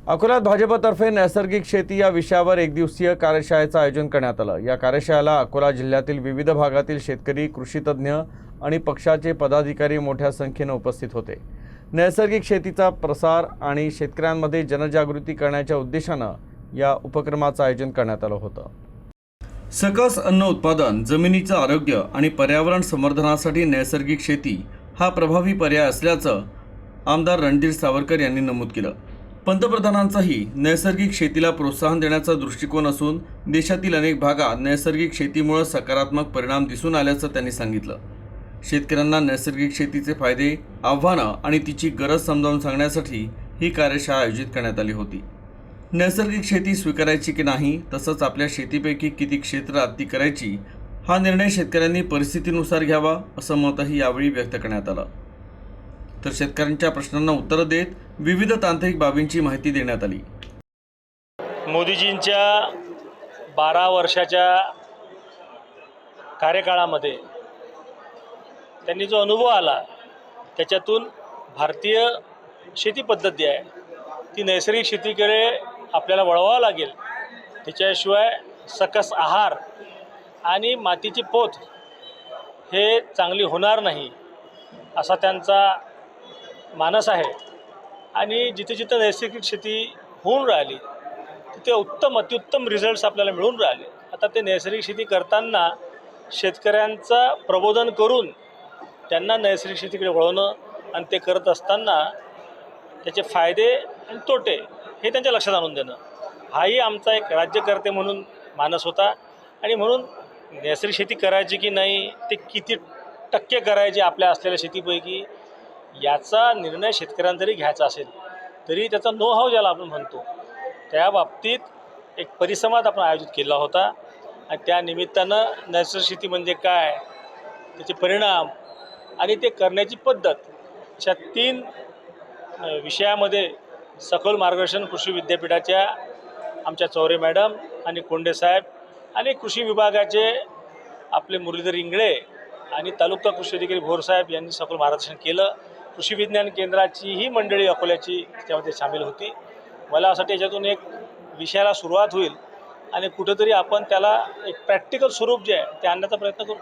अकोल्यात भाजपतर्फे नैसर्गिक शेती या विषयावर एक दिवसीय कार्यशाळेचं आयोजन करण्यात आलं। या कार्यशाळेला अकोला जिल्ह्यातील विविध भागातील शेतकरी, कृषी तज्ज्ञ आणि पक्षाचे पदाधिकारी मोठ्या संख्येने उपस्थित होते। नैसर्गिक शेतीचा प्रसार आणि शेतकऱ्यांमध्ये जनजागृती करण्याच्या उद्देशानं या उपक्रमाचं आयोजन करण्यात आलं होतं। सकस अन्न उत्पादन, जमिनीचं आरोग्य आणि पर्यावरण संवर्धनासाठी नैसर्गिक शेती हा प्रभावी पर्याय असल्याचं आमदार रणधीर सावरकर यांनी नमूद केलं। पंतप्रधानांचाही नैसर्गिक शेतीला प्रोत्साहन देण्याचा दृष्टिकोन असून देशातील अनेक भागात नैसर्गिक शेतीमुळे सकारात्मक परिणाम दिसून आल्याचं त्यांनी सांगितलं। शेतकऱ्यांना नैसर्गिक शेतीचे फायदे, आव्हानं आणि तिची गरज समजावून सांगण्यासाठी ही कार्यशाळा आयोजित करण्यात आली होती। नैसर्गिक शेती स्वीकारायची की नाही, तसंच आपल्या शेतीपैकी किती क्षेत्रात ती करायची हा निर्णय शेतकऱ्यांनी परिस्थितीनुसार घ्यावा असं मतही यावेळी व्यक्त करण्यात आलं। तर शेतकऱ्यांच्या प्रश्नांना उत्तर देत विविध तांत्रिक बाबींची माहिती देण्यात आली। मोदीजींच्या 12 वर्षाच्या कार्यकाळामध्ये त्यांनी जो अनुभव आला त्याच्यातून भारतीय शेती पद्धती आहे ती नैसर्गिक शेतीकडे आपल्याला वळवावं लागेल। त्याच्याशिवाय सकस आहार आणि मातीची पोत हे चांगली होणार नाही असा त्यांचा मानस आहे। आणि जिथे जिथे नैसर्गिक शेती होऊन राहिली तिथे अतिउत्तम रिझल्ट्स आपल्याला मिळून राहिले। आता ते नैसर्गिक शेती करताना शेतकऱ्यांचं प्रबोधन करून त्यांना नैसर्गिक शेतीकडे वळवणं आणि ते करत असताना त्याचे फायदे आणि तोटे हे त्यांच्या लक्षात आणून देणं हाही आमचा एक राज्यकर्ते म्हणून मानस होता। आणि म्हणून नैसर्गिक शेती करायची की नाही, ते किती टक्के करायची आपल्या असलेल्या शेतीपैकी याचा निर्णय शेतकऱ्यांना जरी घ्यायचा असेल तरी त्याचा नो हाव ज्याला आपण म्हणतो त्या बाबतीत एक परिसंवाद आपण आयोजित केला होता। आणि त्या निमित्तानं नैसर्गिक शेती म्हणजे काय, त्याचे परिणाम आणि ते करण्याची पद्धत अशा 3 विषयामध्ये सखोल मार्गदर्शन कृषी विद्यापीठाच्या आमच्या चौरे मॅडम आणि कोंडे साहेब आणि कृषी विभागाचे आपले मुरलीधर इंगळे आणि तालुका कृषी अधिकारी भोरसाहेब यांनी सखोल मार्गदर्शन केलं। कृषी विज्ञान केंद्राची ही मंडळी अकोल्याची त्यामध्ये सामील होती। मला असं वाटतं याच्यातून एक विषयाला सुरुवात होईल आणि कुठंतरी आपण त्याला एक प्रॅक्टिकल स्वरूप जे आहे ते आणण्याचा प्रयत्न करू।